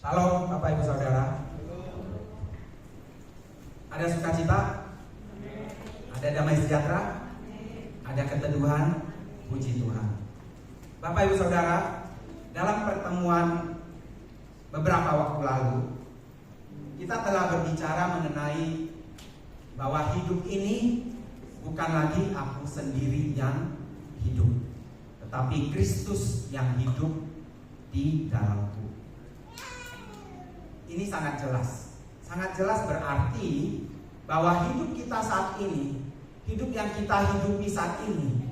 Halo Bapak Ibu Saudara. Ada sukacita? Ada damai sejahtera? Ada keteduhan? Puji Tuhan. Bapak Ibu Saudara, dalam pertemuan beberapa waktu lalu kita telah berbicara mengenai bahwa hidup ini bukan lagi aku sendiri yang hidup, tetapi Kristus yang hidup di dalamku. Ini sangat jelas berarti bahwa hidup kita saat ini, hidup yang kita hidupi saat ini,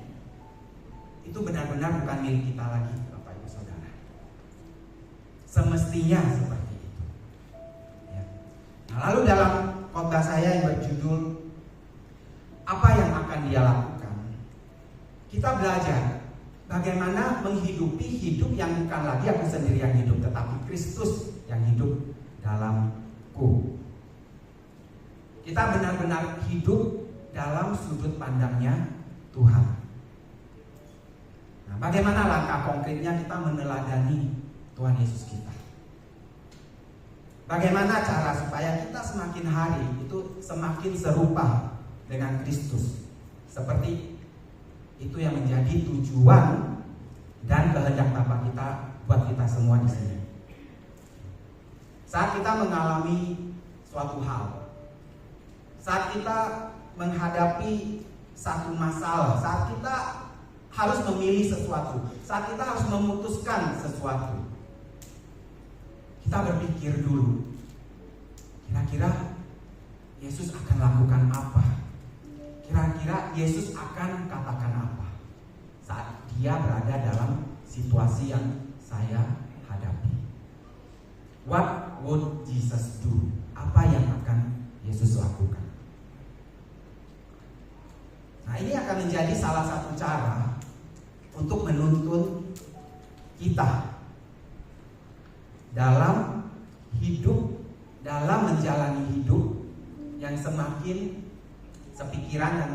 itu benar-benar bukan milik kita lagi, Bapak Ibu Saudara. Semestinya seperti itu. Ya. Nah, lalu dalam khotbah saya yang berjudul apa yang akan dia lakukan, kita belajar bagaimana menghidupi hidup yang bukan lagi aku sendiri yang hidup, tetapi Kristus yang hidup dalamku. Kita benar-benar hidup dalam sudut pandangnya Tuhan. Nah, bagaimana langkah konkretnya kita meneladani Tuhan Yesus kita? Bagaimana cara supaya kita semakin hari itu semakin serupa dengan Kristus? Seperti itu yang menjadi tujuan dan kehendak Bapa kita buat kita semua di sini. Saat kita mengalami suatu hal, saat kita menghadapi satu masalah, saat kita harus memilih sesuatu, saat kita harus memutuskan sesuatu, kita berpikir dulu, kira-kira Yesus akan lakukan apa? Kira-kira Yesus akan katakan apa saat dia berada dalam situasi yang saya hadapi? What would Jesus do? Apa yang akan Yesus lakukan? Nah, ini akan menjadi salah satu cara untuk menuntun kita dalam hidup, dalam menjalani hidup yang semakin sepikiran dan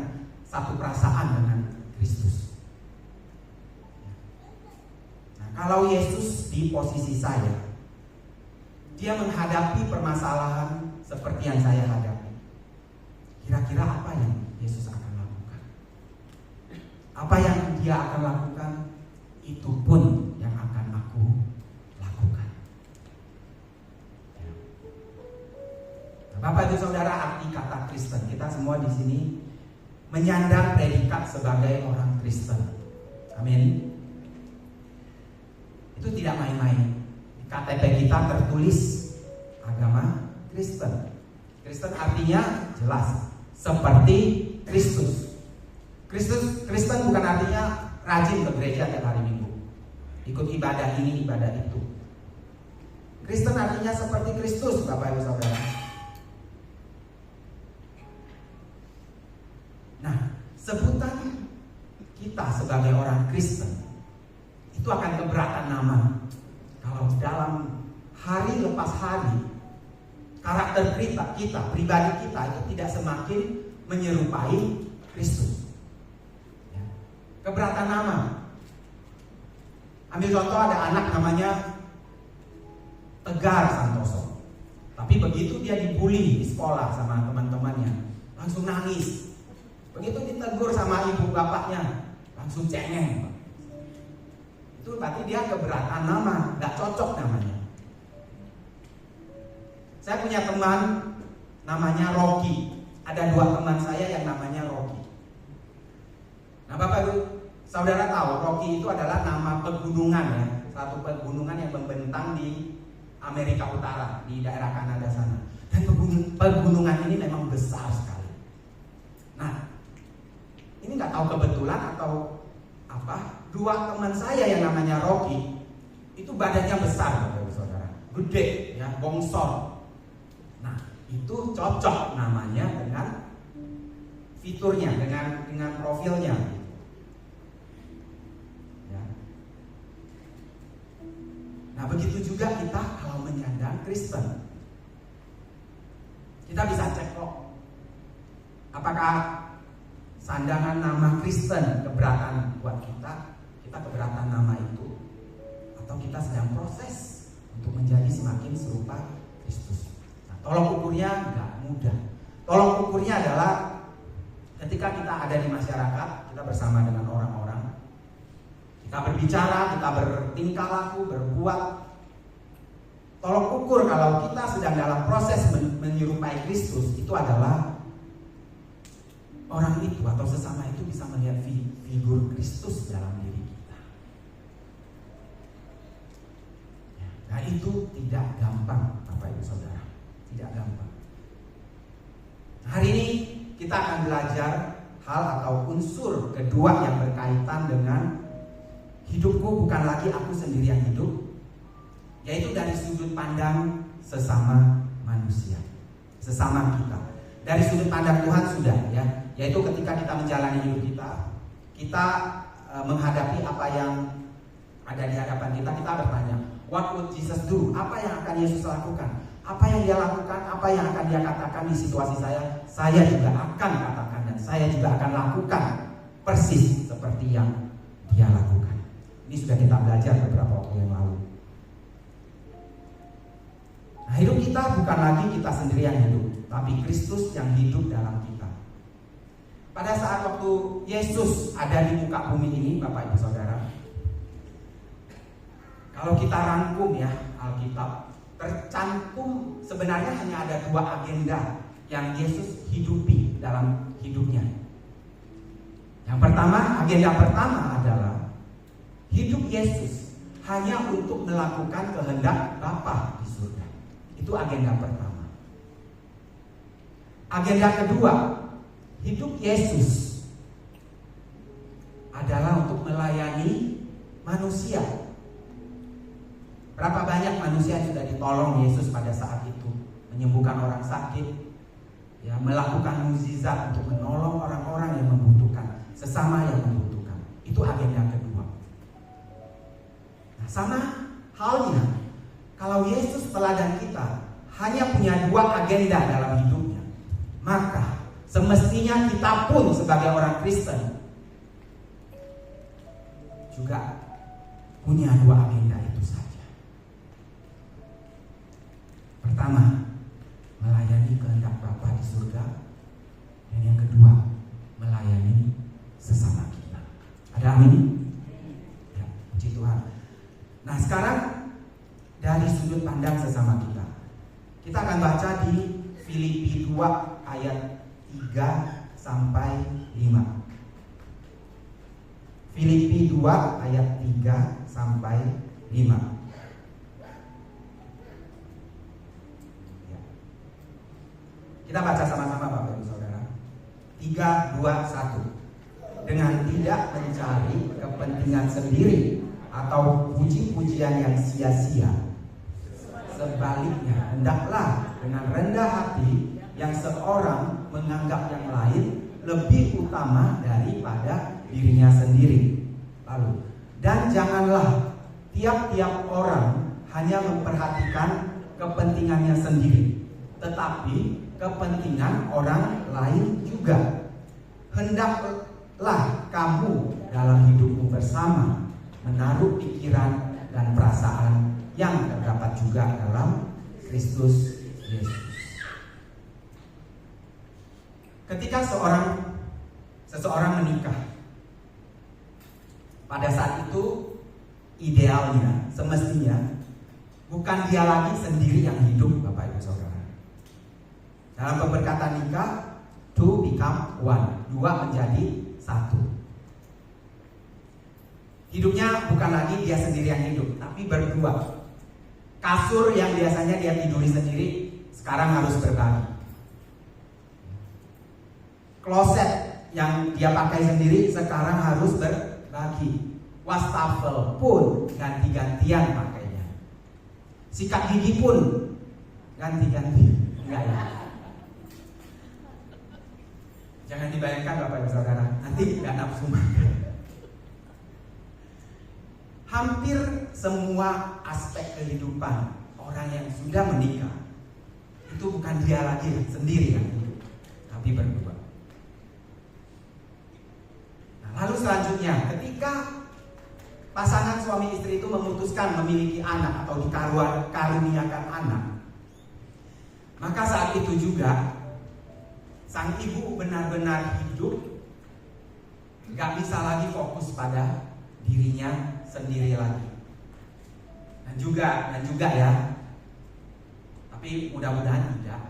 satu perasaan dengan Kristus. Nah, kalau Yesus di posisi saya, dia menghadapi permasalahan seperti yang saya hadapi, kira-kira apa yang Yesus akan lakukan? Apa yang dia akan lakukan, itu pun yang akan aku lakukan. Bapak Ibu Saudara, arti kata Kristen, kita semua di sini menyandang predikat sebagai orang Kristen. Amin. Itu tidak main-main. Di KTP kita tertulis agama Kristen. Kristen artinya jelas, seperti Kristus. Kristen bukan artinya rajin ke gereja tiap hari Minggu, ikut ibadah ini, ibadah itu. Kristen artinya seperti Kristus, Bapak Ibu Saudara. Nah, sebutan kita sebagai orang Kristen itu akan keberatan nama kalau dalam hari lepas hari karakter kita, pribadi kita itu tidak semakin menyerupai Kristus. Ya. Keberatan nama. Ambil contoh, ada anak namanya Tegar Santoso, tapi begitu dia dibully di sekolah sama teman-temannya, langsung nangis. Begitu ditegur sama ibu bapaknya, langsung cengeng. Itu berarti dia keberatan nama, gak cocok namanya. Saya punya teman namanya Rocky. Ada 2 teman saya yang namanya Rocky. Nah, Bapak Ibu Saudara tahu, Rocky itu adalah nama pegunungan ya, satu pegunungan yang membentang di Amerika Utara, di daerah Kanada sana. Dan pegunungan ini memang besar sekali. Nah, ini nggak tahu kebetulan atau apa, 2 teman saya yang namanya Rocky itu badannya besar, Bapak Ibu Saudara, gede ya, bongsor. Nah, itu cocok namanya dengan fiturnya, dengan profilnya. Ya. Nah, begitu juga kita kalau menyandang Kristen. Kita bisa cek kok, apakah sandangan nama Kristen keberatan buat kita keberatan nama itu, atau kita sedang proses untuk menjadi semakin serupa Kristus. Nah, tolok ukurnya nggak mudah. Tolok ukurnya adalah ketika kita ada di masyarakat, kita bersama dengan orang-orang, kita berbicara, kita bertingkah laku, berbuat. Tolok ukur kalau kita sedang dalam proses menyerupai Kristus itu adalah orang itu atau sesama itu bisa melihat figur Kristus dalam diri kita. Nah, itu tidak gampang, Bapak Ibu Saudara. Tidak gampang. Hari ini kita akan belajar hal atau unsur kedua yang berkaitan dengan hidupku bukan lagi aku sendiri yang hidup, yaitu dari sudut pandang sesama manusia, sesama kita. Dari sudut pandang Tuhan sudah ya, yaitu ketika kita menjalani hidup kita menghadapi apa yang ada di hadapan kita bertanya, what would Jesus do? Apa yang akan Yesus lakukan? Apa yang dia lakukan, apa yang akan dia katakan di situasi saya juga akan katakan dan saya juga akan lakukan persis seperti yang dia lakukan. Ini sudah kita belajar beberapa waktu yang lalu. Nah, hidup kita bukan lagi kita sendiri yang hidup, tapi Kristus yang hidup dalam kita. Pada saat waktu Yesus ada di muka bumi ini, Bapak Ibu Saudara, kalau kita rangkum ya Alkitab, tercantum sebenarnya hanya ada dua agenda yang Yesus hidupi dalam hidupnya. Yang pertama, agenda pertama adalah hidup Yesus hanya untuk melakukan kehendak Bapa di surga. Itu agenda pertama. Agenda kedua, hidup Yesus adalah untuk melayani manusia. Berapa banyak manusia yang sudah ditolong Yesus pada saat itu, menyembuhkan orang sakit, ya, melakukan mukjizat untuk menolong orang-orang yang membutuhkan, sesama yang membutuhkan. Itu agenda kedua. Nah, sama halnya kalau Yesus teladan kita hanya punya dua agenda dalam hidupnya, maka semestinya kita pun sebagai orang Kristen juga punya dua agenda itu saja. Pertama, melayani kehendak Bapa di surga, dan yang kedua, melayani sesama kita. Ada amin? Ya, puji Tuhan. Nah, sekarang dari sudut pandang sesama kita akan baca di Filipi 2 ayat 3 sampai 5. Filipi 2 ayat 3 sampai 5. Kita baca sama-sama Bapak Ibu Saudara. 3, 2, 1. Dengan tidak mencari kepentingan sendiri atau puji-pujian yang sia-sia, sebaliknya hendaklah dengan rendah hati yang seorang menganggap yang lain lebih utama daripada dirinya sendiri. Lalu, dan janganlah tiap-tiap orang hanya memperhatikan kepentingannya sendiri, tetapi kepentingan orang lain juga. Hendaklah kamu dalam hidupmu bersama menaruh pikiran dan perasaan yang terdapat juga dalam Kristus Yesus. Ketika seseorang menikah, pada saat itu idealnya, semestinya bukan dia lagi sendiri yang hidup, Bapak Ibu Saudara. Dalam pemberkatan nikah, two become one, dua menjadi satu. Hidupnya bukan lagi dia sendiri yang hidup, tapi berdua. Kasur yang biasanya dia tiduri sendiri, sekarang harus berbagi. Kloset yang dia pakai sendiri, sekarang harus berbagi. Wastafel pun ganti-gantian pakainya. Sikat gigi pun ganti-ganti. Enggak ya? Jangan dibayangkan Bapak Ibu Saudara, nanti gak nafsu makan. Hampir semua aspek kehidupan orang yang sudah menikah itu bukan dia lagi sendiri yang hidup, tapi berdua. Nah, lalu selanjutnya, ketika pasangan suami istri itu memutuskan memiliki anak atau dikaruniakan anak, maka saat itu juga sang ibu benar-benar hidup, gak bisa lagi fokus pada dirinya sendiri lagi. Dan juga ya, tapi mudah-mudahan tidak,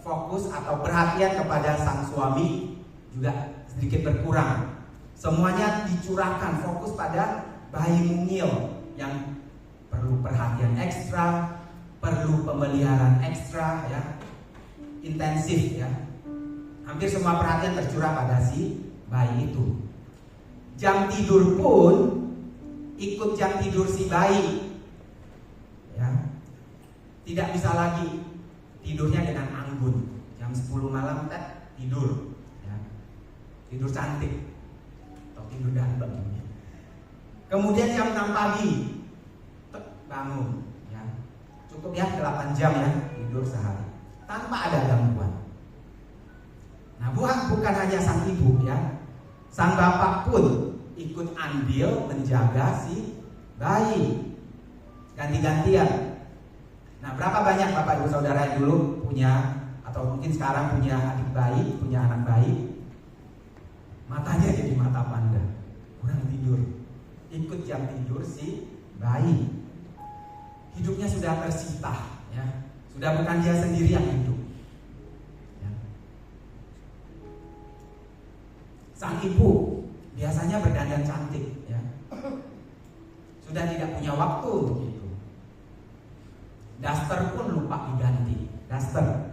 fokus atau perhatian kepada sang suami juga sedikit berkurang. Semuanya dicurahkan fokus pada bayi mungil yang perlu perhatian ekstra, perlu pemeliharaan ekstra ya, intensif ya. Hampir semua perhatian tercurah pada si bayi itu. Jam tidur pun ikut jam tidur si bayi ya. Tidak bisa lagi tidurnya dengan anggun. Jam 10 malam tidur ya. Tidur cantik atau tidur ganteng. Kemudian jam 6 pagi bangun ya. Cukup ya 8 jam ya tidur sehari tanpa ada gangguan. Nah, bukan hanya sang ibu ya, sang bapak pun ikut andil menjaga si bayi, ganti-gantian. Nah, berapa banyak bapak ibu saudara yang dulu punya atau mungkin sekarang punya adik bayi, punya anak bayi, matanya jadi mata panda, kurang tidur, ikut jam tidur si bayi. Hidupnya sudah tersita ya, sudah bukan dia sendiri yang hidup ya. Sang ibu biasanya berdandan cantik ya, sudah tidak punya waktu untuk itu. Daster pun lupa diganti, daster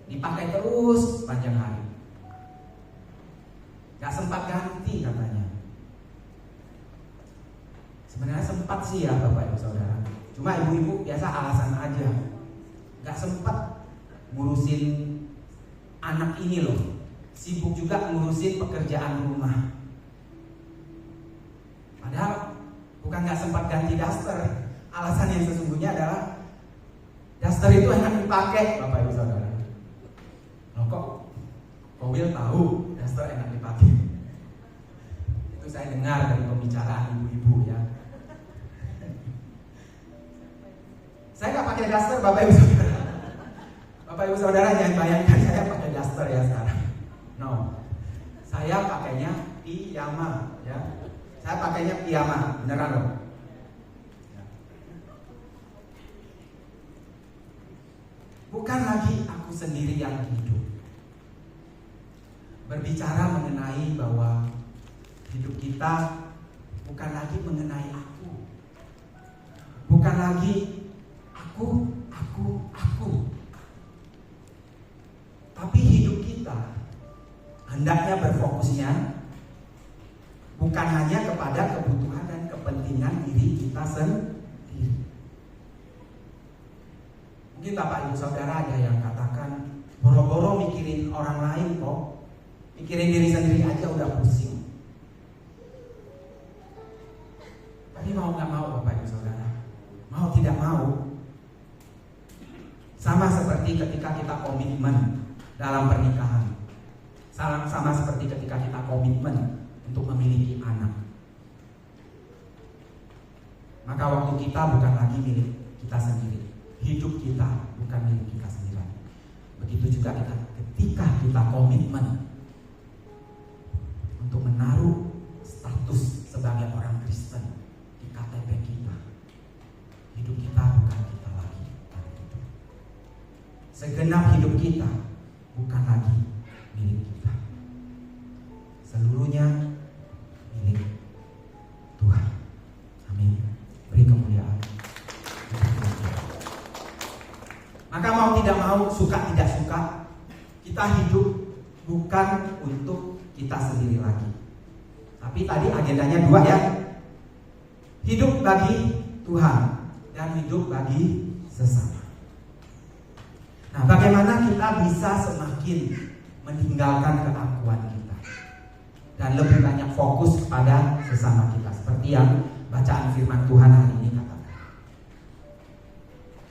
dipakai terus panjang hari, gak sempat ganti katanya. Sebenarnya sempat sih ya bapak ibu saudara, cuma ibu-ibu biasa alasan aja, gak sempat ngurusin anak ini loh, sibuk juga ngurusin pekerjaan rumah. Padahal bukan gak sempat ganti daster, alasan yang sesungguhnya adalah daster itu enak dipakai bapak ibu saudara. Loh kok Will tahu daster enak dipakai? Itu saya dengar dari pembicaraan ibu-ibu ya. Saya nggak pakai daster bapak ibu saudara. Bapak ibu saudara jangan bayangkan saya pakai daster ya sekarang. No, saya pakainya piyama ya. Saya pakainya piyama, beneran loh. Bukan lagi aku sendiri yang hidup. Berbicara mengenai bahwa hidup kita bukan lagi mengenai aku. Bukan lagi aku. Tapi hidup kita hendaknya berfokusnya bukan hanya kepada kebutuhan dan kepentingan diri kita sendiri. Mungkin bapak ibu saudara ada yang katakan, boro-boro mikirin orang lain kok, mikirin diri sendiri aja udah pusing. Tapi mau gak mau bapak ibu saudara, mau tidak mau, sama seperti ketika kita komitmen dalam pernikahan, sama seperti ketika kita komitmen untuk memiliki anak, maka waktu kita bukan lagi milik kita sendiri. Hidup kita bukan milik kita sendiri. Begitu juga ketika kita komitmen untuk menaruh status sebagai orang Kristen di KTP kita, hidup kita bukan kita lagi. Segenap hidup kita bukan lagi milik kita. Seluruhnya milik Tuhan. Amin. Beri kemuliaan. Maka mau tidak mau, suka tidak suka, kita hidup bukan untuk kita sendiri lagi. Tapi tadi agendanya 2 ya. Hidup bagi Tuhan dan hidup bagi sesama. Nah, bagaimana kita bisa semakin meninggalkan keakuan kita dan lebih banyak fokus kepada sesama kita, seperti yang bacaan firman Tuhan hari ini katakan.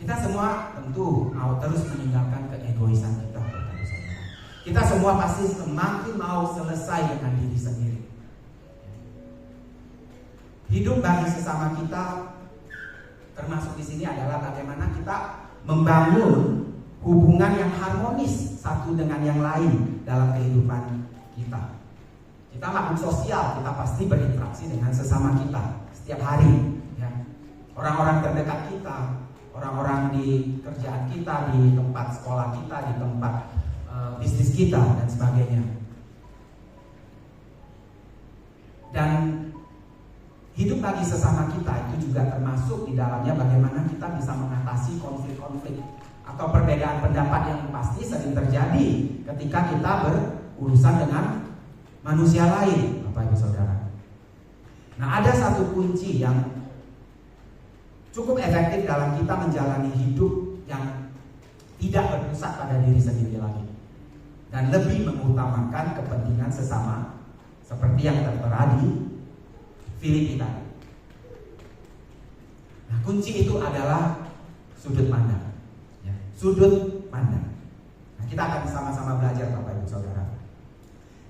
Kita semua tentu mau terus meninggalkan keegoisan kita, Bapak-Ibu Saudara. Kita semua pasti semakin mau selesai dengan diri sendiri. Hidup bagi sesama kita termasuk di sini adalah bagaimana kita membangun hubungan yang harmonis satu dengan yang lain dalam kehidupan kita. Kita makhluk sosial, kita pasti berinteraksi dengan sesama kita setiap hari. Ya. Orang-orang terdekat kita, orang-orang di kerjaan kita, di tempat sekolah kita, di tempat bisnis kita dan sebagainya. Dan hidup bagi sesama kita itu juga termasuk di dalamnya bagaimana kita bisa mengatasi konflik-konflik atau perbedaan pendapat yang pasti sering terjadi ketika kita berurusan dengan manusia lain, Bapak Ibu Saudara. Nah, ada satu kunci yang cukup efektif dalam kita menjalani hidup yang tidak berpusat pada diri sendiri lagi dan lebih mengutamakan kepentingan sesama seperti yang tertera di Filipi tadi. Nah, kunci itu adalah sudut pandang. Ya, sudut pandang. Nah, kita akan sama-sama belajar, Bapak Ibu Saudara.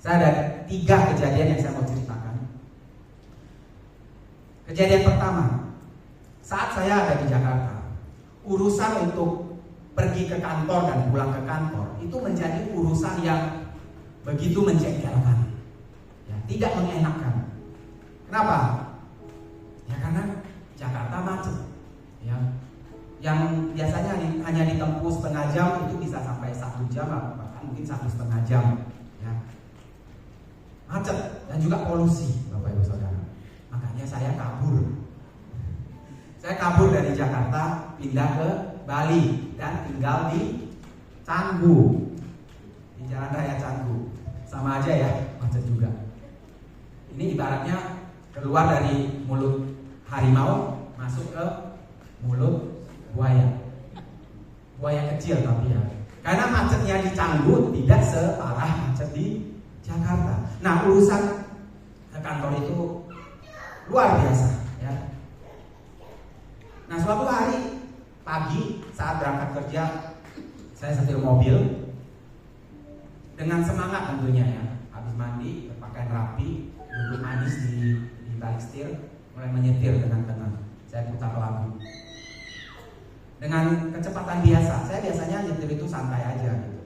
Saya ada 3 kejadian yang saya mau ceritakan. Kejadian pertama, saat saya ada di Jakarta, urusan untuk pergi ke kantor dan pulang ke kantor itu menjadi urusan yang begitu menjengkelkan, ya, tidak mengenakan. Kenapa? Ya karena Jakarta macet, ya. Yang biasanya hanya ditempuh setengah jam itu bisa sampai 1 jam, bahkan mungkin 1,5 jam, ya. Macet dan juga polusi, Bapak Ibu Saudara. Makanya saya kabur. Saya kabur dari Jakarta, pindah ke Bali dan tinggal di Canggu, di Jalan Raya Canggu. Sama aja ya, macet juga. Ini ibaratnya keluar dari mulut harimau masuk ke mulut buaya. Buaya kecil tapi ya. Karena macetnya di Canggu tidak separah macet di Jakarta. Nah, urusan ke kantor itu luar biasa, ya. Nah, suatu hari pagi saat berangkat kerja, saya setir mobil dengan semangat tentunya ya. Habis mandi, berpakaian rapi, duduk manis di balik setir, mulai menyetir dengan tenang. Saya putar lagu dengan kecepatan biasa. Saya biasanya nyetir itu santai aja gitu.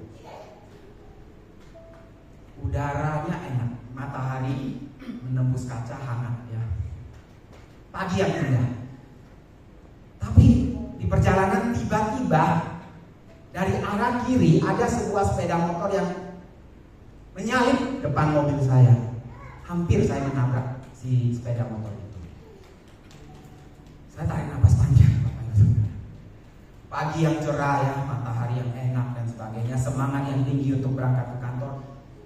Udaranya enak, matahari menembus kaca hangat ya. Pagi yang indah. Tapi di perjalanan tiba-tiba dari arah kiri ada sebuah sepeda motor yang menyalip depan mobil saya. Hampir saya menabrak si sepeda motor itu. Saya tarik napas panjang, Bapak Ibu. Pagi yang cerah ya, matahari yang enak dan sebagainya, semangat yang tinggi untuk berangkat ke kantor.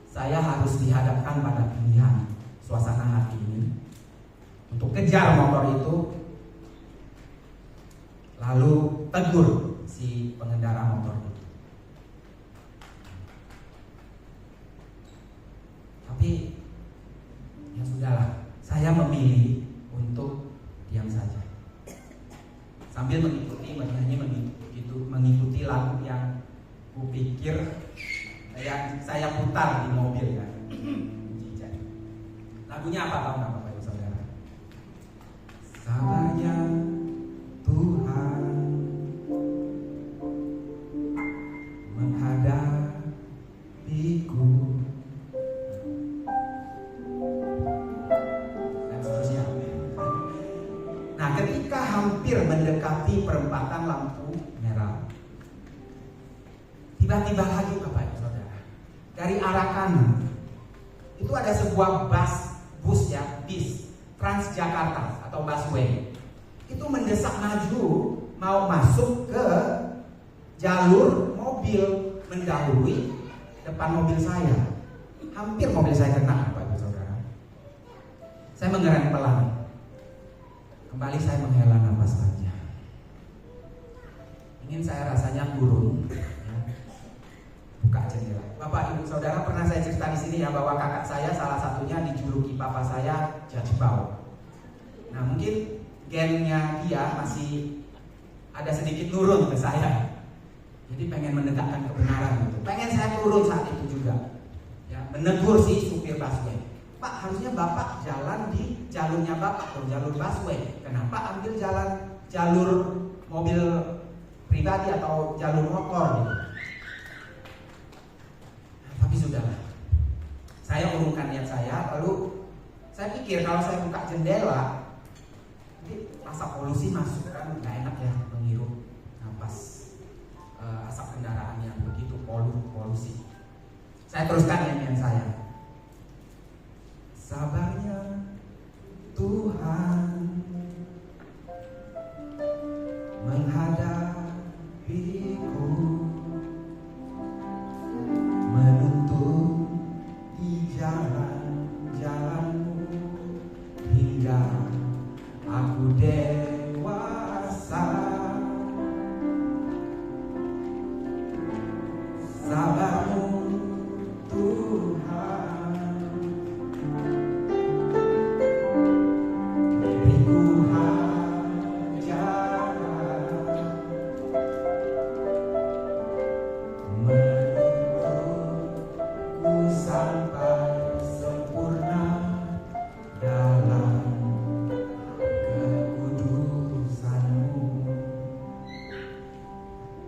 Saya harus dihadapkan pada pilihan suasana hati ini untuk kejar motor itu, lalu tegur si pengendara motor itu. Tapi ya sudahlah, saya memilih untuk diam saja sambil mengikuti lagu yang kupikir yang saya putar di mobil kan. Lagunya apa tahu nggak Bapak Ibu Saudara? Sabarnya Tuhan menghadapiku. Dan seterusnya. Nah, ketika hampir mendekati perempatan lampu merah, tiba-tiba lagi Bapak Ibu Saudara, dari arah kanan itu ada sebuah bus Transjakarta atau busway. Itu mendesak maju mau masuk ke jalur mobil, mendahului depan mobil saya. Hampir mobil saya kena, Bapak Ibu Saudara. Saya mengerem pelan. Kembali saya menghela nafas panjang. Ingin saya rasanya turun, ya. Buka jendela. Bapak Ibu Saudara, pernah saya cerita di sini ya bahwa kakak saya salah satunya dijuluki papa saya jajbau. Nah, mungkin gennya dia masih ada sedikit nurun ke saya. Jadi pengen menegakkan kebenaran gitu. Pengen saya turun saat itu juga. Ya, menegur si supir busway. Pak, harusnya Bapak jalan di jalurnya Bapak tuh, jalur busway. Kenapa ambil jalur mobil pribadi atau jalur motor gitu? Nah, tapi sudahlah. Saya urungkan niat saya, lalu saya pikir kalau saya buka jendela, nanti asap polusi masuk kan nggak enak ya menghirup napas asap kendaraan yang begitu polusi. Saya teruskan niat saya. Sabarnya Tuhan menghadapiku, menuntun di jalan-jalanmu hingga aku dewasa. Sabarmu Tuhan beriku ajaran, menuntunku sampai sempurna dalam kekudusanmu.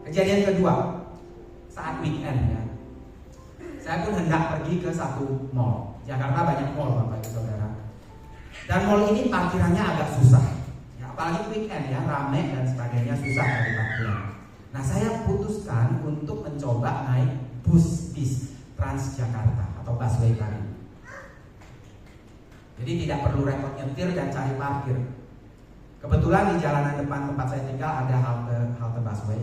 Kejadian kedua, saat weekend ya, saya pun hendak pergi ke satu mall. Jakarta banyak mall Bapak Ibu Saudara. Dan mall ini parkirannya agak susah ya, apalagi weekend ya, ramai dan sebagainya, susah dari parkiran. Nah, saya putuskan untuk mencoba naik bus bis Transjakarta atau busway tadi. Jadi tidak perlu repot nyetir dan cari parkir. Kebetulan di jalanan depan tempat saya tinggal ada halte busway.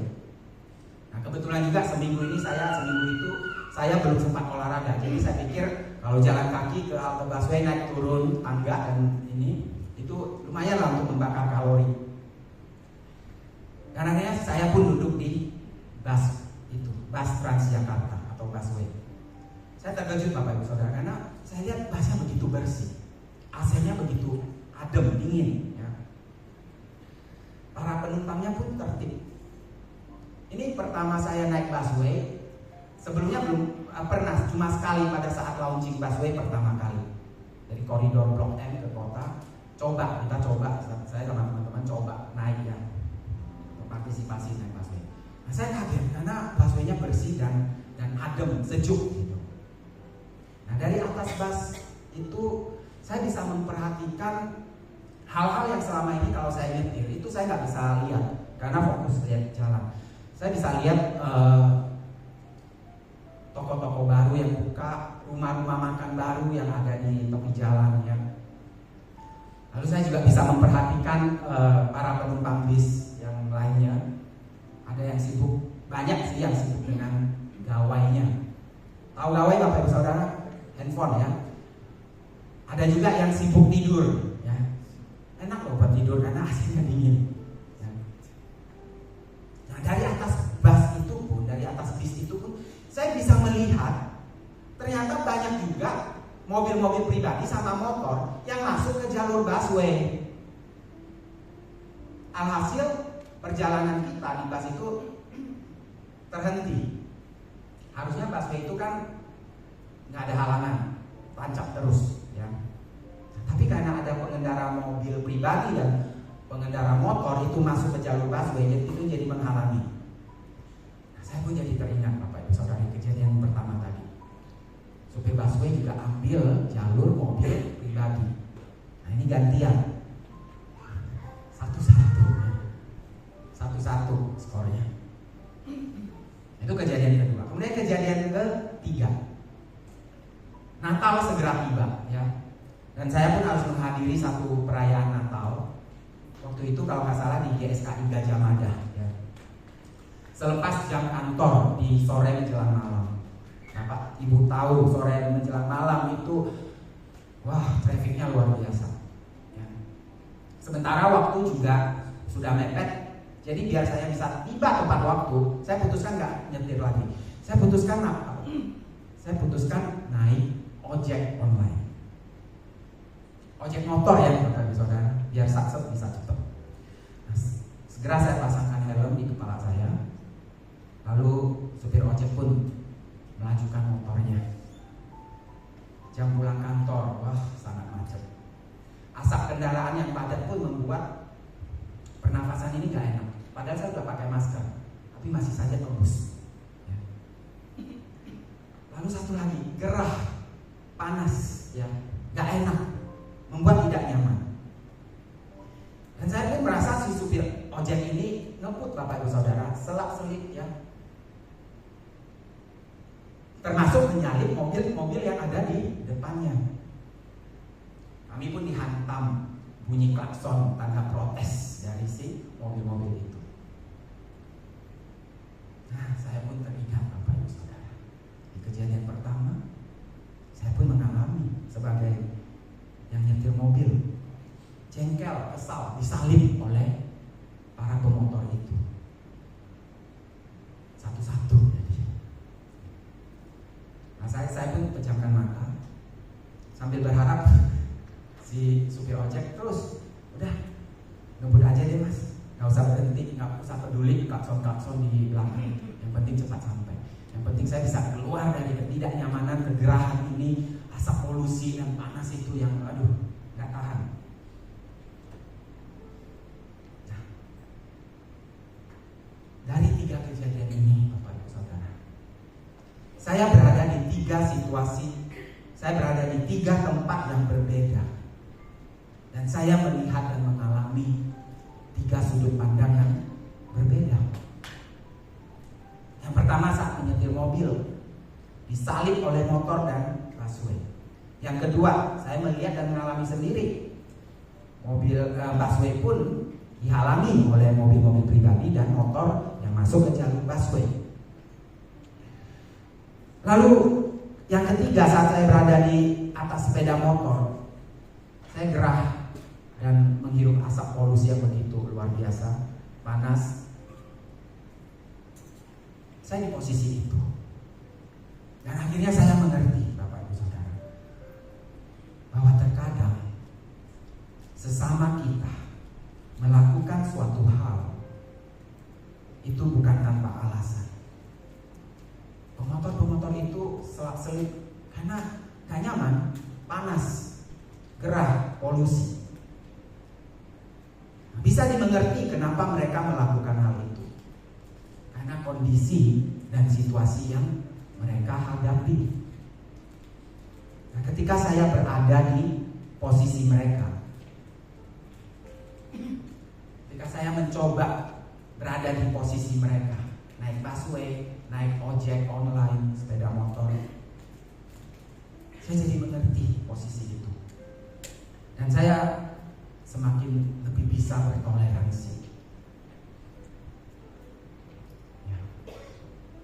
Nah, kebetulan juga seminggu itu saya belum sempat olahraga. Jadi saya pikir kalau jalan kaki ke halte busway, naik turun tangga dan ini itu lumayan lah untuk membakar kalori. Karena saya pun duduk di bus Transjakarta atau busway. Saya terkejut Bapak Ibu Saudara karena saya lihat busnya begitu bersih, AC-nya begitu adem, dingin ya. Para penumpangnya pun tertib. Ini pertama saya naik busway. Sebelumnya belum pernah, cuma sekali pada saat launching busway pertama kali. Dari koridor Blok M ke kota. Kita coba, saya sama teman-teman coba naik ya, partisipasi naik busway. Nah, saya kaget karena busway-nya bersih dan adem, sejuk gitu. Nah, dari atas bus itu saya bisa memperhatikan hal-hal yang selama ini kalau saya nyetir itu saya nggak bisa lihat karena fokus lihat jalan. Saya bisa lihat toko-toko baru yang buka, rumah-rumah makan baru yang ada di tepi jalan ya. Lalu saya juga bisa memperhatikan para penumpang bis yang lainnya. Ada yang sibuk, banyak sih yang sibuk dengan gawainya. Tahu gawai Bapak Ibu Saudara? Handphone ya. Ada juga yang sibuk tidur ya. Enak loh buat tidur karena AC-nya dingin. Dari atas bus itu pun, dari atas bis itu pun, saya bisa melihat ternyata banyak juga mobil-mobil pribadi sama motor yang masuk ke jalur busway. Alhasil perjalanan kita di bus itu terhenti. Harusnya busway itu kan nggak ada halangan, tancap terus ya. Tapi karena ada pengendara mobil pribadi dan pengendara motor itu masuk ke jalur busway, itu jadi menghalangi. Nah, saya pun jadi teringat Bapak Ibu Saudara kejadian pertama tadi. Supir busway juga ambil jalur mobil pribadi. Nah, ini gantian. Satu-satu skornya. Itu kejadian kedua. Kemudian kejadian ketiga. Natal segera tiba ya. Dan saya pun harus menghadiri satu perayaan Natal. Waktu itu kalau nggak salah di GSKI Gajah Mada ya. Selepas jam kantor di sore menjelang malam. Nah, Pak, Ibu tahu sore menjelang malam itu wah, trafiknya luar biasa ya. Sementara waktu juga sudah mepet. Jadi biar saya bisa tiba tepat waktu, saya putuskan nggak nyetir lagi. Saya putuskan apa? Saya putuskan naik ojek online. Ojek motor ya Bapak Ibu Saudara, biar sakset bisa cepat. Nah, segera saya pasangkan helm di kepala saya. Lalu supir ojek pun melajukan motornya. Jam pulang kantor, wah sangat macet. Asap kendaraan yang padat pun membuat pernafasan ini gak enak. Padahal saya sudah pakai masker, tapi masih saja tembus. Ya. Lalu satu lagi, gerah, panas, ya, gak enak, membuat tidak nyaman. Dan saya pun merasa si supir ojek ini ngebut Bapak Ibu Saudara, selak-selip ya. Termasuk menyalip mobil-mobil yang ada di depannya. Kami pun dihantam bunyi klakson tanda protes dari si mobil-mobil itu. Nah, saya pun teringat Bapak Ibu Saudara. Di kejadian pertama, saya pun mengalami sebagai yang nyetir mobil. Jengkel, kesal, disalip oleh para pemotor itu. Satu-satu. Nah, saya pun pejamkan mata sambil berharap si supir ojek terus, udah ngebut aja deh mas, nggak usah berhenti, nggak usah peduli klakson di belakang. Yang penting cepat sampai. Yang penting saya bisa keluar dari ketidaknyamanan, kegerahan ini, asap polusi dan panas itu yang aduh nggak tahan. Nah, dari 3 kejadian ini, Bapak Ibu Saudara, saya berada di 3 situasi, saya berada di 3 tempat yang berbeda. Dan saya melihat dan mengalami 3 sudut pandang yang berbeda. Yang pertama saat menyetir mobil, disalip oleh motor dan busway. Yang kedua, saya melihat dan mengalami sendiri, mobil busway pun dihalangi oleh mobil-mobil pribadi dan motor yang masuk ke jalur busway. Lalu yang ketiga, saat saya berada di atas sepeda motor, saya gerah dan menghirup asap polusi yang begitu luar biasa, panas. Saya di posisi itu. Dan akhirnya saya mengerti, Bapak Ibu Saudara, bahwa terkadang sesama kita melakukan suatu hal itu bukan tanpa alasan. Pemotor-pemotor itu selak-selip karena gak nyaman, panas, gerah, polusi. Bisa dimengerti kenapa mereka melakukan hal itu, karena kondisi dan situasi yang mereka hadapi. Nah, ketika saya berada di posisi mereka, ketika saya mencoba berada di posisi mereka, naik busway, naik ojek online, sepeda motor, saya jadi mengerti posisi itu. Dan saya semakin lebih bisa bertoleransi. Ya.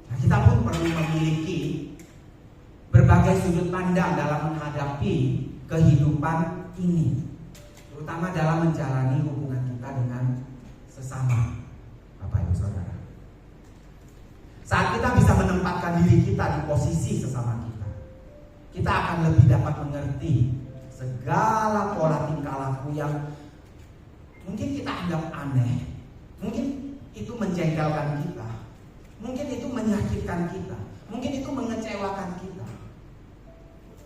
Nah, kita pun perlu memiliki berbagai sudut pandang dalam menghadapi kehidupan ini, terutama dalam menjalani hubungan kita dengan sesama, Bapak Ibu Saudara. Saat kita bisa menempatkan diri kita di posisi sesama kita akan lebih dapat mengerti segala pola tingkah laku yang mungkin kita anggap aneh, mungkin itu menjengkelkan kita, mungkin itu menyakitkan kita, mungkin itu mengecewakan kita.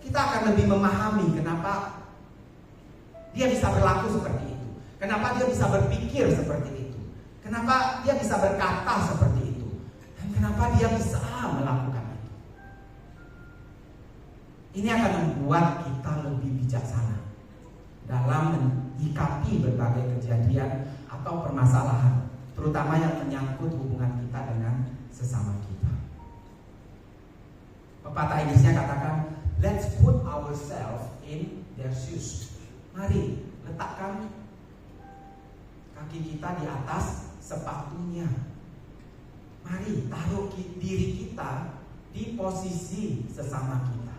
Kita akan lebih memahami kenapa dia bisa berlaku seperti itu, kenapa dia bisa berpikir seperti itu, kenapa dia bisa berkata seperti itu, dan kenapa dia bisa melakukan itu. Ini akan membuat kita lebih bijaksana dalam menyikapi berbagai kejadian atau permasalahan, terutama yang menyangkut hubungan kita dengan sesama kita. Pepatah Inggrisnya katakan, let's put ourselves in their shoes. Mari letakkan kaki kita di atas sepatunya. Mari taruh diri kita di posisi sesama kita.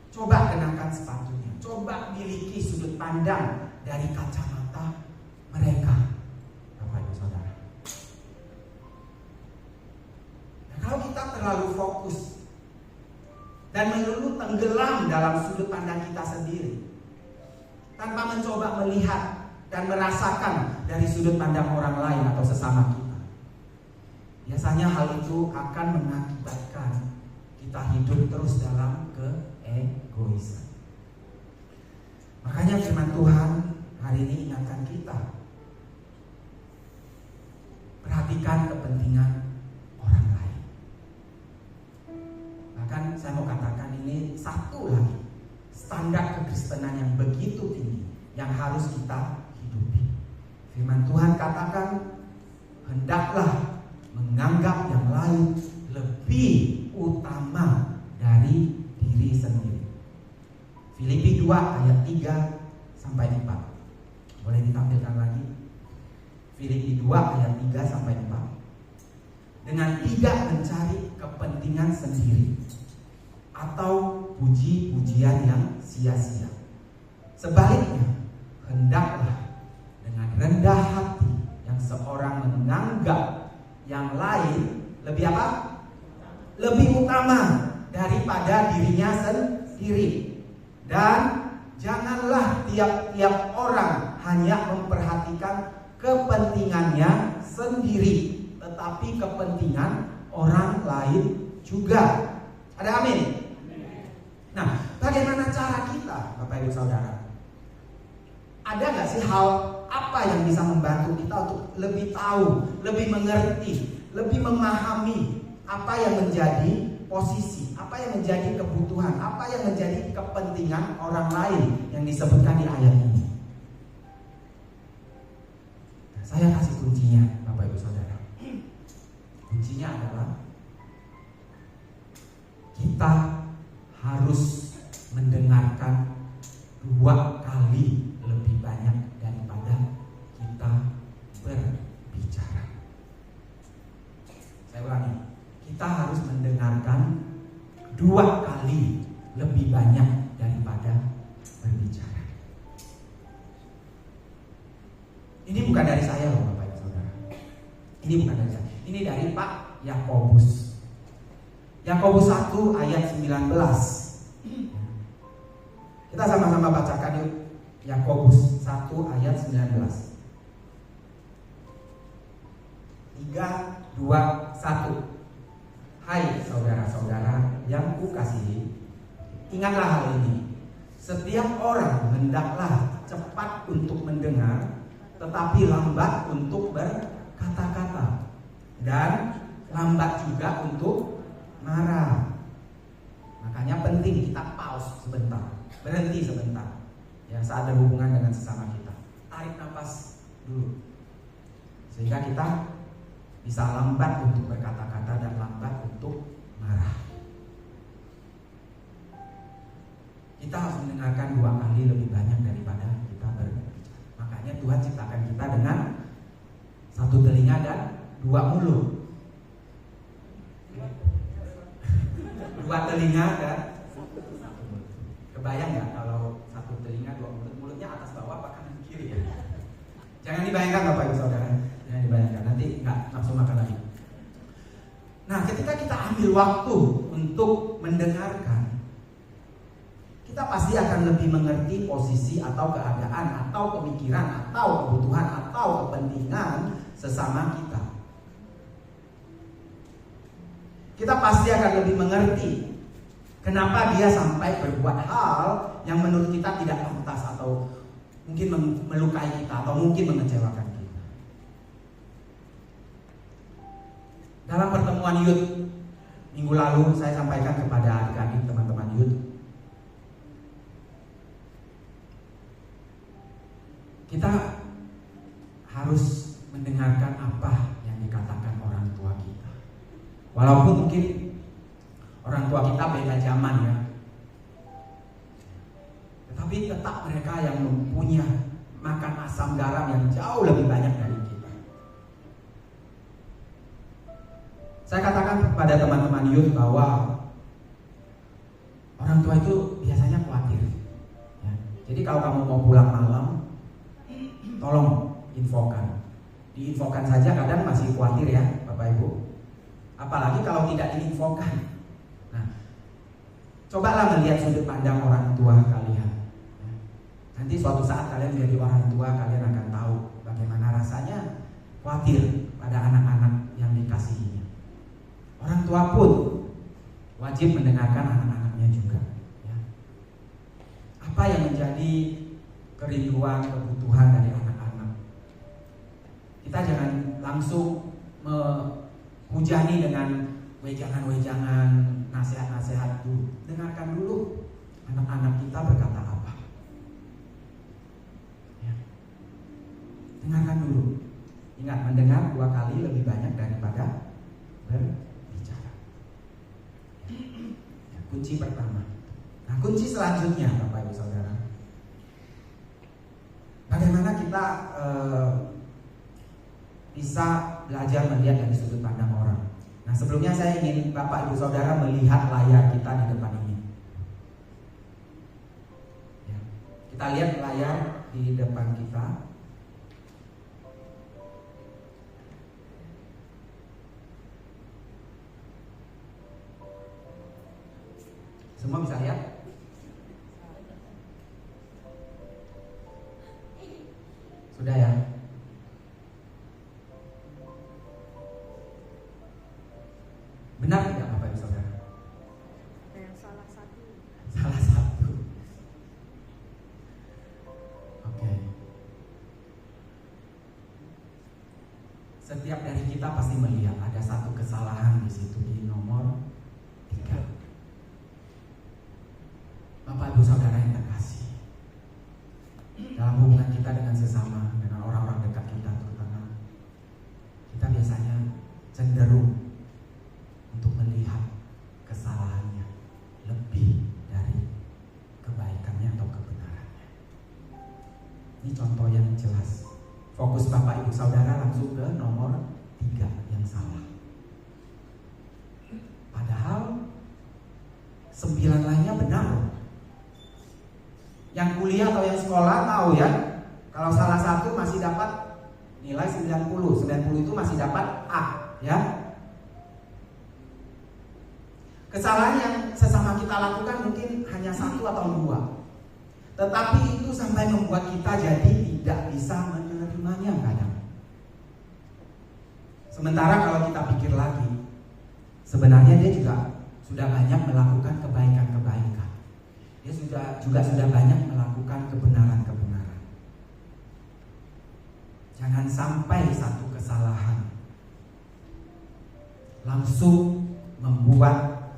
Coba kenakan sepatunya, coba miliki sudut pandang dari kacamata mereka, Bapak Ibu Saudara. Nah, kalau kita terlalu fokus dan melulu tenggelam dalam sudut pandang kita sendiri, tanpa mencoba melihat dan merasakan dari sudut pandang orang lain atau sesama kita, biasanya hal itu akan mengakibatkan kita hidup terus dalam keegoisan. Makanya firman Tuhan hari ini ingatkan kita, perhatikan kepentingan orang lain. Bahkan saya mau katakan ini satu lagi standar kekristenan yang begitu tinggi yang harus kita hidupi. Firman Tuhan katakan, hendaklah menganggap yang lain lebih utama dari diri sendiri. Filipi 2 ayat 3 sampai 4. Boleh ditampilkan lagi? Filipi 2 ayat 3 sampai 4. Dengan tidak mencari kepentingan sendiri atau puji-pujian yang sia-sia. Sebaliknya, hendaklah dengan rendah hati yang seorang menganggap yang lain lebih apa? Lebih utama daripada dirinya sendiri. Dan janganlah tiap-tiap orang hanya memperhatikan kepentingannya sendiri, tetapi kepentingan orang lain juga. Ada amin? Nah, bagaimana cara kita, Bapak Ibu Saudara? Ada gak sih hal apa yang bisa membantu kita untuk lebih tahu, lebih mengerti, lebih memahami apa yang menjadi posisi, apa yang menjadi kebutuhan, apa yang menjadi kepentingan orang lain yang disebutkan di ayat ini? Nah, saya kasih kuncinya, Bapak Ibu Saudara. Kuncinya adalah kita harus mendengarkan 2 kali lebih banyak daripada kita berbicara. Saya ulangi, kita harus mendengarkan 2 kali lebih banyak daripada berbicara. Ini bukan dari saya loh Bapak Ibu Saudara. Ini bukan dari saya. Ini dari Pak Yakobus. Yakobus 1 ayat 19. Kita sama-sama bacakan yuk. Yakobus 1 ayat 19. 3, 2, 1. Hai saudara-saudara yang kukasihi, ingatlah hal ini. Setiap orang hendaklah cepat untuk mendengar, tetapi lambat untuk berkata-kata, dan lambat juga untuk marah. Makanya penting kita pause sebentar, berhenti sebentar. Ya, saat berhubungan dengan sesama kita, tarik nafas dulu, sehingga kita bisa lambat untuk berkata-kata dan lambat untuk marah. Kita harus mendengarkan 2 kali lebih banyak daripada kita berbicara. Makanya Tuhan ciptakan kita dengan 1 telinga dan 2 mulut. 2 telinga dan 1 mulut. Kebayang nggak kalau 1 telinga 2 mulut? Mulutnya atas bawah apa kanan kiri ya? Jangan dibayangkan Bapak Ibu Saudara. Jangan dibayangkan, nanti nggak nafsu makan lagi. Nah, ketika kita ambil waktu untuk mendengarkan, kita pasti akan lebih mengerti posisi atau keadaan atau pemikiran atau kebutuhan atau kepentingan sesama kita. Kita pasti akan lebih mengerti kenapa dia sampai berbuat hal yang menurut kita tidak pantas atau mungkin melukai kita atau mungkin mengecewakan kita. Dalam pertemuan youth minggu lalu, saya sampaikan kepada adik-adik teman-teman youth, kita harus mendengarkan apa yang dikatakan orang tua kita. Walaupun mungkin orang tua kita beda zaman ya, tetapi tetap mereka yang mempunyai makan asam garam yang jauh lebih banyak dari kita. Saya katakan kepada teman-teman youth bahwa orang tua itu biasanya khawatir ya. Jadi kalau kamu mau pulang malam, tolong infokan. Diinfokan saja kadang masih khawatir ya Bapak Ibu. Apalagi kalau tidak diinfokan. Nah, cobalah melihat sudut pandang orang tua kalian. Nanti suatu saat kalian menjadi orang tua, kalian akan tahu bagaimana rasanya khawatir pada anak-anak yang dikasihinya. Orang tua pun wajib mendengarkan anak-anaknya juga ya. Apa yang menjadi kerinduan, kebutuhan dari anak-anak. Kita jangan langsung menghujani dengan wejangan-wejangan, nasihat-nasihat dulu. Dengarkan dulu anak-anak kita berkata apa. Ya. Dengarkan dulu. Ingat, mendengar 2 kali lebih banyak daripada berbicara. Ya, kunci pertama. Nah, kunci selanjutnya, Bapak Ibu Saudara, bagaimana kita bisa belajar melihat dari sudut pandang orang. Nah, sebelumnya saya ingin Bapak Ibu Saudara melihat layar kita di depan ini. Ya, kita lihat layar di depan kita. Semua bisa lihat? Sudah ya? Benar tidak Bapak Ibu Saudara? Salah satu. Salah satu. Oke. Setiap dari kita pasti melihat ada satu kesalahan di situ di nomor 3. Bapak Ibu Saudara yang terkasih, dalam hubungan kita dengan sesama, dengan orang-orang dekat kita terutama, kita biasanya cenderung untuk melihat kesalahannya lebih dari kebaikannya atau kebenarannya. Ini contoh yang jelas. Fokus Bapak Ibu Saudara langsung ke nomor 3 yang salah. Padahal 9 lainnya benar. Yang kuliah atau yang sekolah tahu ya, kalau salah satu masih dapat nilai 90 itu masih dapat A, ya. Kesalahan yang sesama kita lakukan mungkin hanya 1 atau 2, tetapi itu sampai membuat kita jadi tidak bisa menerimanya kadang. Sementara kalau kita pikir lagi, sebenarnya dia juga sudah banyak melakukan kebaikan-kebaikan. Dia juga sudah banyak melakukan kebenaran-kebenaran. Jangan sampai satu kesalahan langsung membuat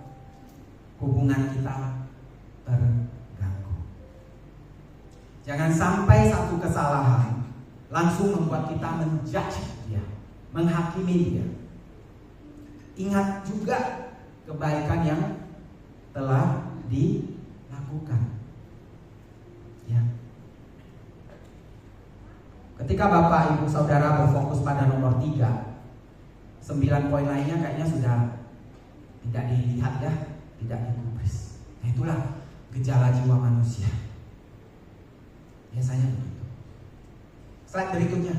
hubungan kita terganggu. Jangan sampai satu kesalahan langsung membuat kita menjudge dia, menghakimi dia. Ingat juga kebaikan yang telah dilakukan. Ya. Ketika Bapak Ibu Saudara berfokus pada nomor 3, 9 poin lainnya kayaknya sudah tidak dilihat ya, tidak digubris. Nah, itulah gejala jiwa manusia. Biasanya begitu. Slide berikutnya.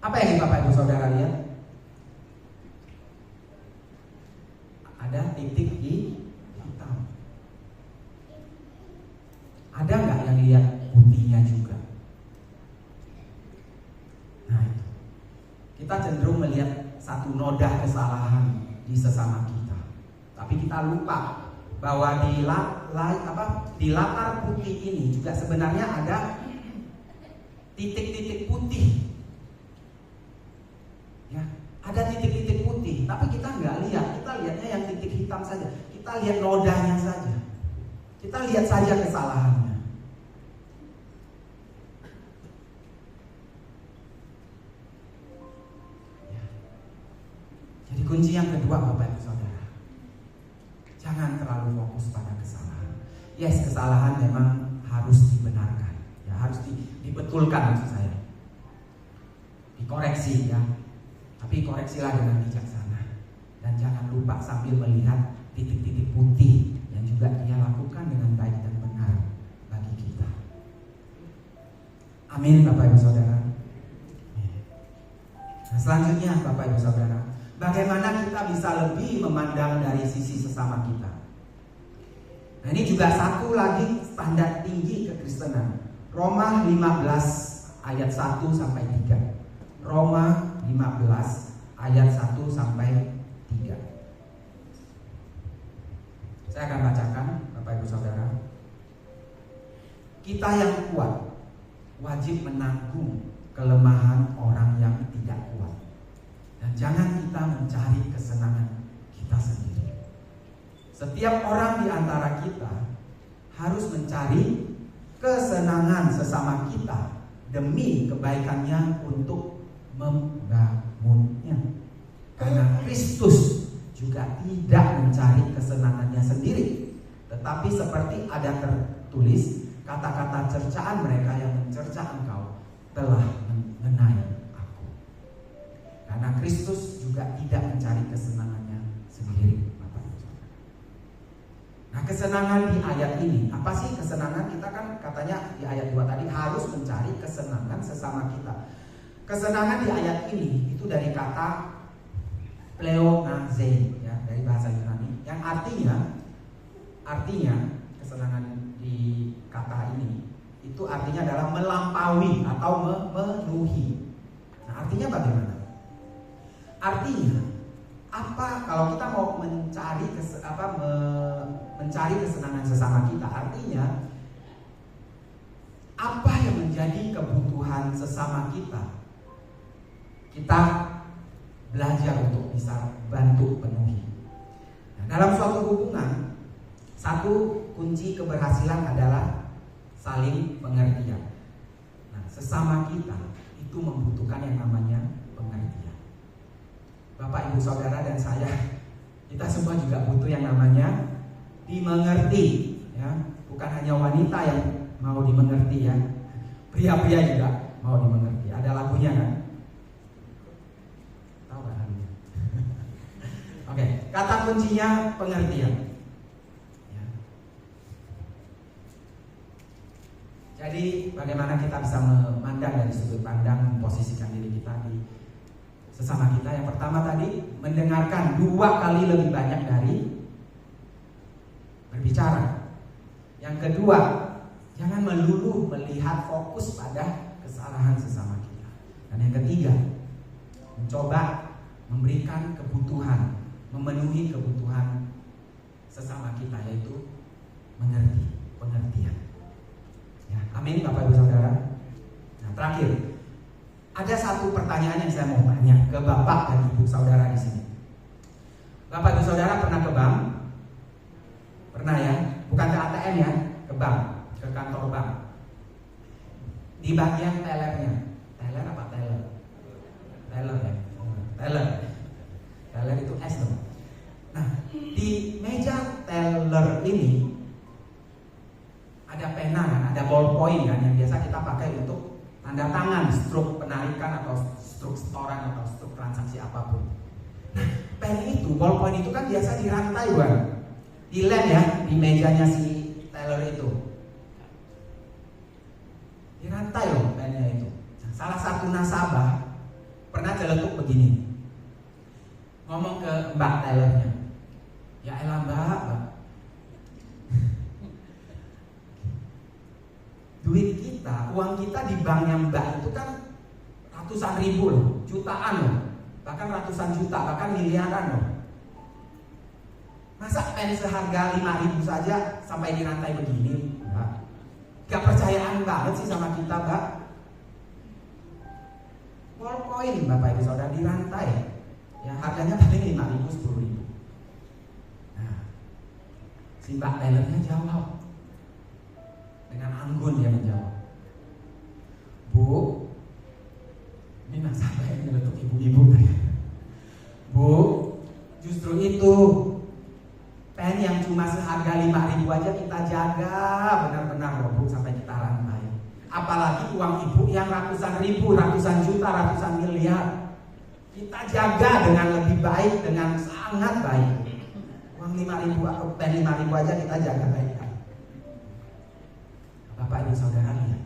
Apa yang Bapak Ibu Saudara lihat? Ada titik hitam. Ada nggak yang lihat putihnya juga? Nah, itu. Kita cenderung melihat satu noda kesalahan di sesama kita, tapi kita lupa bahwa di latar putih ini juga sebenarnya ada titik-titik putih. Ya, ada titik-titik putih, tapi kita nggak lihat. Kita lihatnya yang titik hitam saja. Kita lihat nodanya saja. Kita lihat saja kesalahannya. Ya. Jadi kunci yang kedua Bapak Ibu Saudara, jangan terlalu fokus pada kesalahan. Yes, kesalahan memang harus dibenarkan, ya harus dibetulkan maksud saya, dikoreksi ya. Tapi koreksilah dengan bijaksana. Dan jangan lupa sambil melihat titik-titik putih yang juga dia lakukan dengan baik dan benar bagi kita. Amin Bapak Ibu Saudara. Nah, selanjutnya Bapak Ibu Saudara, bagaimana kita bisa lebih memandang dari sisi sesama kita. Nah, ini juga satu lagi standar tinggi kekristenan. Roma 15 ayat 1 sampai 3. Roma 15 ayat 1 sampai 3. Saya akan bacakan Bapak Ibu Saudara. Kita yang kuat wajib menanggung kelemahan orang yang tidak kuat. Dan jangan kita mencari kesenangan kita sendiri. Setiap orang di antara kita harus mencari kesenangan sesama kita demi kebaikannya untuk membangunnya. Karena Kristus juga tidak mencari kesenangannya sendiri, tetapi seperti ada tertulis, kata-kata cercaan mereka yang mencerca engkau telah mengenai aku. Karena Kristus juga tidak mencari kesenangannya sendiri. Nah, kesenangan di ayat ini, apa sih kesenangan? Kita kan katanya di ayat 2 tadi harus mencari kesenangan sesama kita. Kesenangan di ayat ini itu dari kata pleonaze, ya, dari bahasa Yunani, yang artinya kesenangan di kata ini itu artinya adalah melampaui atau memenuhi. Nah, artinya bagaimana? Artinya apa kalau kita mau mencari kesenangan sesama kita, artinya apa yang menjadi kebutuhan sesama kita belajar untuk bisa bantu penuhi. Nah, dalam suatu hubungan, satu kunci keberhasilan adalah saling pengertian. Nah, sesama kita itu membutuhkan yang namanya pengertian. Bapak, Ibu, Saudara, dan saya, kita semua juga butuh yang namanya dimengerti, ya. Bukan hanya wanita yang mau dimengerti, ya. Pria-pria juga mau dimengerti. Ada lagunya kan? Tahu kan lagunya? Oke, kata kuncinya pengertian. Ya. Jadi bagaimana kita bisa memandang dari sudut pandang, memposisikan diri kita di sesama kita. Yang pertama tadi, mendengarkan 2 kali lebih banyak dari berbicara. Yang kedua, jangan melulu melihat fokus pada kesalahan sesama kita. Dan yang ketiga, mencoba memberikan kebutuhan, memenuhi kebutuhan sesama kita, yaitu pengertian. Ya, amin Bapak Ibu Saudara. Nah, terakhir, ada satu pertanyaan yang saya mau tanya ke Bapak dan Ibu Saudara di sini. Bapak Ibu Saudara pernah ke bank? Pernah, ya? Bukan ke ATM, ya, ke bank, ke kantor bank. Di bagian tellernya, teller apa teller? Teller, ya. Teller itu S dong. Nah, di meja teller ini ada pena kan, ada ballpoint kan, yang biasa kita pakai untuk tanda tangan, struk penarikan atau struk setoran atau struk transaksi apapun. Nah, pen itu, ballpoint itu kan biasa dirantai, bukan? Dilem, ya, di mejanya si teller itu. Dirantai loh pennya itu. Nah, salah satu nasabah pernah celetuk begini, ngomong ke mbak tellernya, ya elah mbak, duit kita, uang kita di banknya mbak itu kan ratusan ribu loh, jutaan loh, bahkan ratusan juta, bahkan miliaran loh. Masa pen seharga 5.000 saja sampai dirantai begini, mbak? Gak percayaan banget sih sama kita, mbak. Ballpoint Bapak Ibu Saudara dirantai, ya harganya paling 5.000, 10.000. Nah, si mbak tellernya jawab dengan anggun, dia menjawab, Bu, ini nasabah yang nyeletuk ibu-ibu. Bu, justru itu pen yang cuma seharga 5.000 aja kita jaga benar-benar loh Bu, sampai kita rantai. Apalagi uang ibu yang ratusan ribu, ratusan juta, ratusan miliar, kita jaga dengan lebih baik, dengan sangat baik. Uang 5.000 atau pen 5.000 aja kita jaga baik-baik. Bapak Ibu Saudara lihat,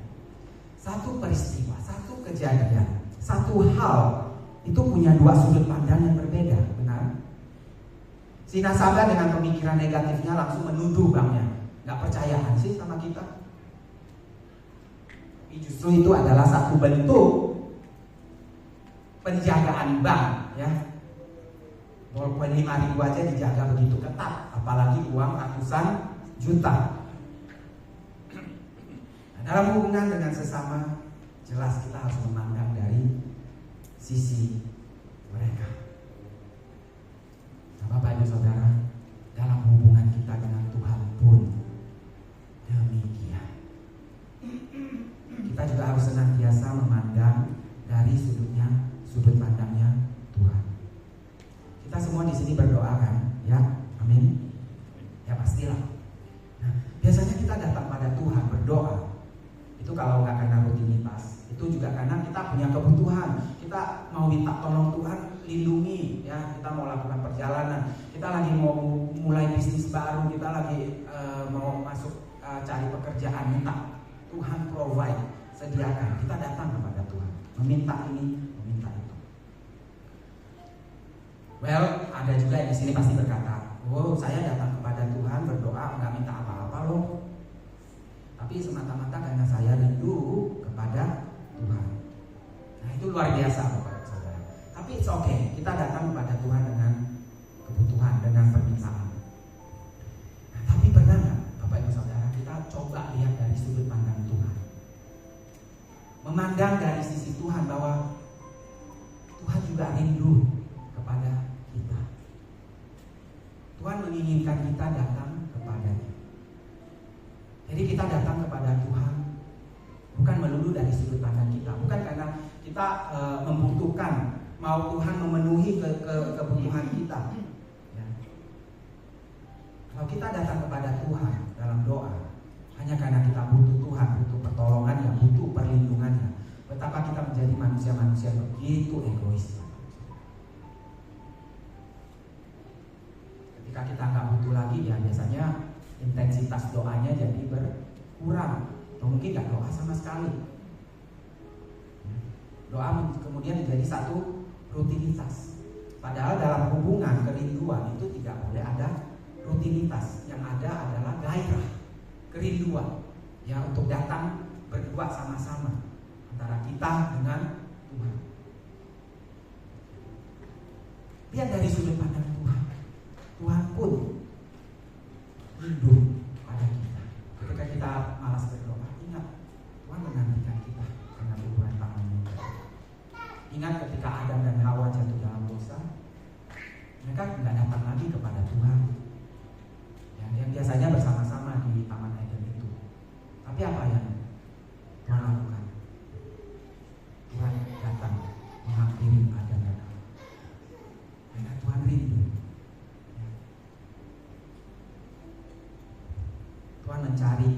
satu peristiwa, satu kejadian, satu hal itu punya 2 sudut pandang yang berbeda, benar? Si nasabah dengan pemikiran negatifnya langsung menuduh banknya, nggak percayaan sih sama kita. Tapi justru itu adalah satu bentuk penjagaan bank, ya. Ballpoint 5.000 aja dijaga begitu ketat, apalagi uang ratusan juta. Nah, Dalam hubungan dengan sesama, jelas kita harus memandang dari sisi mereka. Nah, Bapak Ibu Saudara, dalam hubungan kita dengan Tuhan pun demikian. Kita juga harus senantiasa memandang dari sudut pandangnya Tuhan. Kita semua di sini berdoa kan, ya, amin. Ya pastilah. Nah, biasanya kita datang pada Tuhan berdoa. Itu kalau nggak karena rutinitas, itu juga karena kita punya kebutuhan. Kita mau minta tolong Tuhan, lindungi, ya. Kita mau lakukan perjalanan, kita lagi mau mulai bisnis baru, kita lagi mau masuk cari pekerjaan, minta Tuhan provide, sediakan. Kita datang kepada Tuhan, meminta ini, meminta itu. Well, ada juga yang di sini pasti berkata, oh saya datang kepada Tuhan berdoa nggak minta apa-apa loh. Tapi semata-mata karena saya rindu kepada Tuhan. Nah itu luar biasa Bapak Saudara. Tapi it's okay, kita datang kepada Tuhan dengan kebutuhan, dengan permintaan. Nah tapi benar nggak Bapak Ibu Saudara, kita coba lihat dari sudut pandang Tuhan. Memandang dari sisi Tuhan bahwa Tuhan juga rindu kepada kita. Tuhan menginginkan kita datang kepadanya. Jadi kita datang kepada Tuhan bukan melulu dari sudut pandang kita, bukan karena kita membutuhkan, mau Tuhan memenuhi kebutuhan kita. Ya. Kalau kita datang kepada Tuhan dalam doa, hanya karena kita butuh Tuhan, butuh pertolongannya, butuh perlindungannya, betapa kita menjadi manusia-manusia begitu egois. Ketika kita nggak butuh lagi, ya biasanya intensitas doanya jadi berkurang, atau mungkin nggak doa sama sekali. Doa kemudian menjadi satu rutinitas. Padahal dalam hubungan kerinduan itu tidak boleh ada rutinitas. Yang ada adalah gairah, kerinduan, ya untuk datang berdua sama-sama antara kita dengan Tuhan. Lihat dari sudut pandang Tuhan. Tuhan pun rindu pada kita. Ketika kita malas berdoa, ingat Tuhan menantikan kita dengan hubungan tangannya. Ingat ketika Adam dan Hawa jatuh dalam dosa, mereka tidak datang lagi kepada Tuhan, yang biasanya bersama-sama di Taman Eden itu. Tapi apa yang Tuhan lakukan? Tuhan datang menghampiri Adam dan Hawa. Karena Tuhan rindu. Tuhan mencari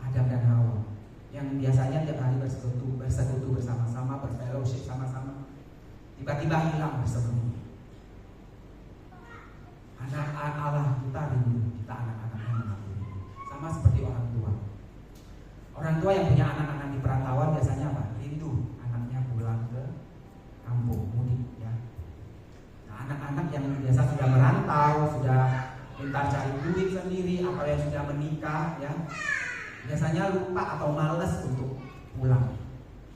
Adam dan Hawa yang biasanya tiap hari bersekutu bersama-sama, berfellowship sama-sama, tiba-tiba hilang bersembunyi. Anak Allah kita rindu, kita anak-anaknya mengaku rindu. Sama seperti orang tua. Orang tua yang punya anak-anak di perantauan biasanya apa? Rindu anaknya pulang ke kampung, mudik, ya. Nah, anak-anak yang biasa sudah merantau, sudah pintar cari duit sendiri, atau yang sudah menikah, ya, biasanya lupa atau malas untuk pulang.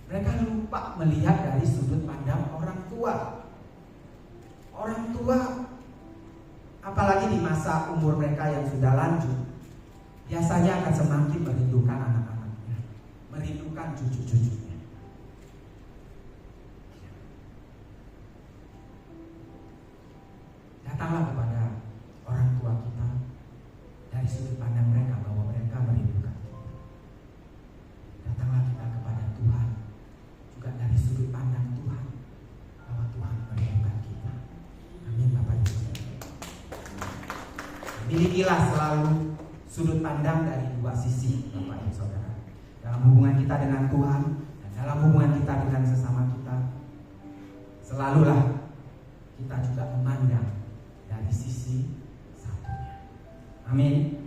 Mereka lupa melihat dari sudut pandang orang tua. Orang tua, apalagi di masa umur mereka yang sudah lanjut, biasanya akan semakin merindukan anak-anaknya, merindukan cucu-cucunya. Datanglah kepada orang tua kita dari sudut pandang mereka bahwa mereka merindukan kita. Datanglah kita kepada Tuhan juga dari sudut pandang Tuhan bahwa Tuhan merindukan kita. Amin Bapak Ibu. Milikilah selalu sudut pandang dari dua sisi Bapak Ibu Saudara. Dalam hubungan kita dengan Tuhan dan dalam hubungan kita dengan sesama kita, selalulah kita juga memandang dari sisi satunya. Amin.